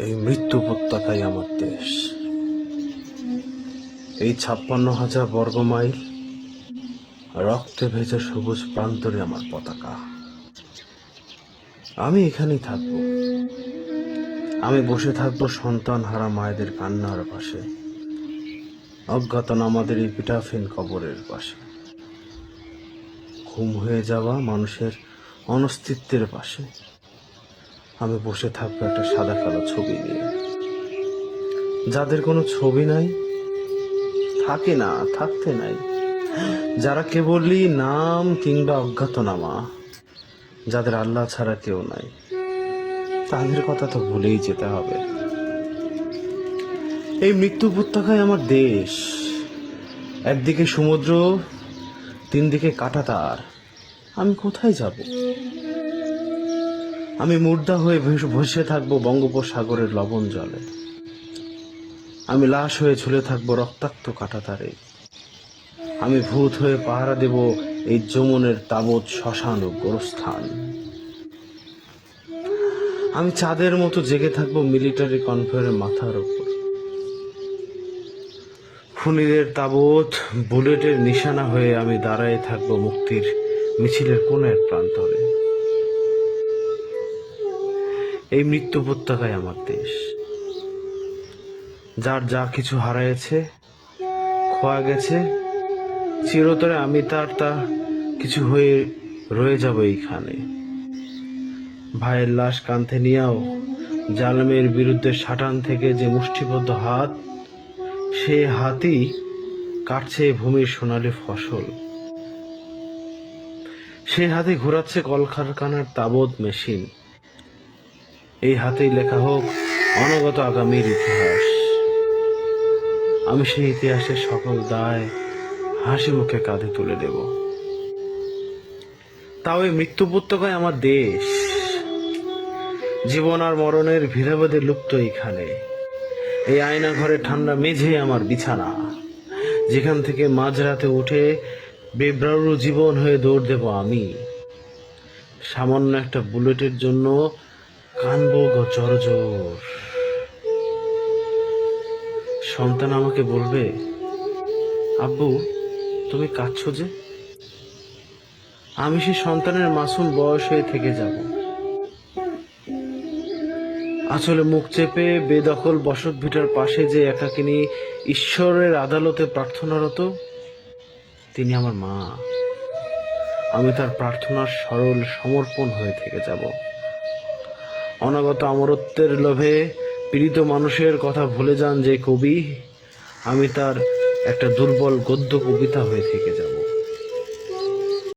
এই মৃত্যু উপত্যকাই আমার দেশ। এই 56,000 বর্গমাইল রক্তে ভেজা সবুজ প্রান্তরে আমার পতাকা। আমি এখানেই থাকব। আমি বসে থাকবো সন্তান হারা মায়েদের কান্নার পাশে, অজ্ঞাতনামাদের এই পিঠাফিন কবরের পাশে, ঘুম হয়ে যাওয়া মানুষের অনস্তিত্বের পাশে। আমি বসে থাকবো একটা সাদা কালো ছবি নিয়ে। যাদের কোনো ছবি নাই, থাকে না, থাকতে নাই, যারা কেবলই নাম কিংবা অজ্ঞাতনামা, যাদের আল্লাহ ছাড়া কেউ নাই, তাদের কথা তো ভুলেই যেতে হবে। এই মৃত্যু উপত্যকায় আমার দেশ। একদিকে সমুদ্র, 3 দিকে কাঁটাতার। আমি কোথায় যাব? আমি মুর্দা হয়ে ভেসে থাকবো বঙ্গোপসাগরের লবণ জলে। আমি লাশ হয়ে ঝুলে থাকবো রক্তাক্ত কাঁটাতারে। আমি ভূত হয়ে পাহারা দেব এই যমুনের তাবৎ শ্মশান ও গোরস্থান। আমি চাঁদের মতো জেগে থাকবো মিলিটারি কনভয়ের মাথার উপর। খুনিদের তাবৎ বুলেটের নিশানা হয়ে আমি দাঁড়ায় থাকবো মুক্তির মিছিলের কোন এক প্রান্তরে। এই মৃত্যু উপত্যকায় আমার দেশ। যার যা কিছু হারাইছে, খোয়া গেছে, চিরতরে আমি তার কিছু হয়ে রয়ে যাব এইখানে। ভাইয়ের লাশ কাঁধে নিয়েও জালেমের বিরুদ্ধে সাটান থেকে যে মুষ্টিবদ্ধ হাত, সে হাতই কাটছে ভূমির সোনালী ফসল। সে হাতে ঘোরাচ্ছে কলকারখানার তাবৎ মেশিন। এই হাতেই লেখা হোক অনাগত আগামীর ইতিহাস। আমি সেই ইতিহাসের সকল দায় হাসি মুখে কাঁধে তুলে দেব। তাও এই মৃত্যু উপত্যকায় আমার দেশ। জীবন আর মরণের ভেদাভেদে লুপ্ত এইখানে। এই আয়না ঘরে ঠান্ডা মেঝে আমার বিছানা, যেখান থেকে মাঝরাতে উঠে বেব্রারু জীবন হয়ে দৌড় দেব আমি। সামান্য একটা বুলেটের জন্য কানবো জোর। সন্তান আমাকে বলবে, আব্বু তুমি কাঁদছো যে? আমি সে সন্তানের মাসুম বয়স হয়ে থেকে যাব। আসলে মুখ চেপে বেদখল বসত ভিটার পাশে যে একাকিনী ঈশ্বরের আদালতে প্রার্থনারত, তিনি আমার মা। আমি তার প্রার্থনার সরল সমর্পণ হয়ে থেকে যাব। অনাগত অমরত্বের লোভে পীড়িত মানুষের কথা ভুলে যান যে কবি, আমি তার একটা দুর্বল গদ্য কবিতা হয়ে থেকে যাব।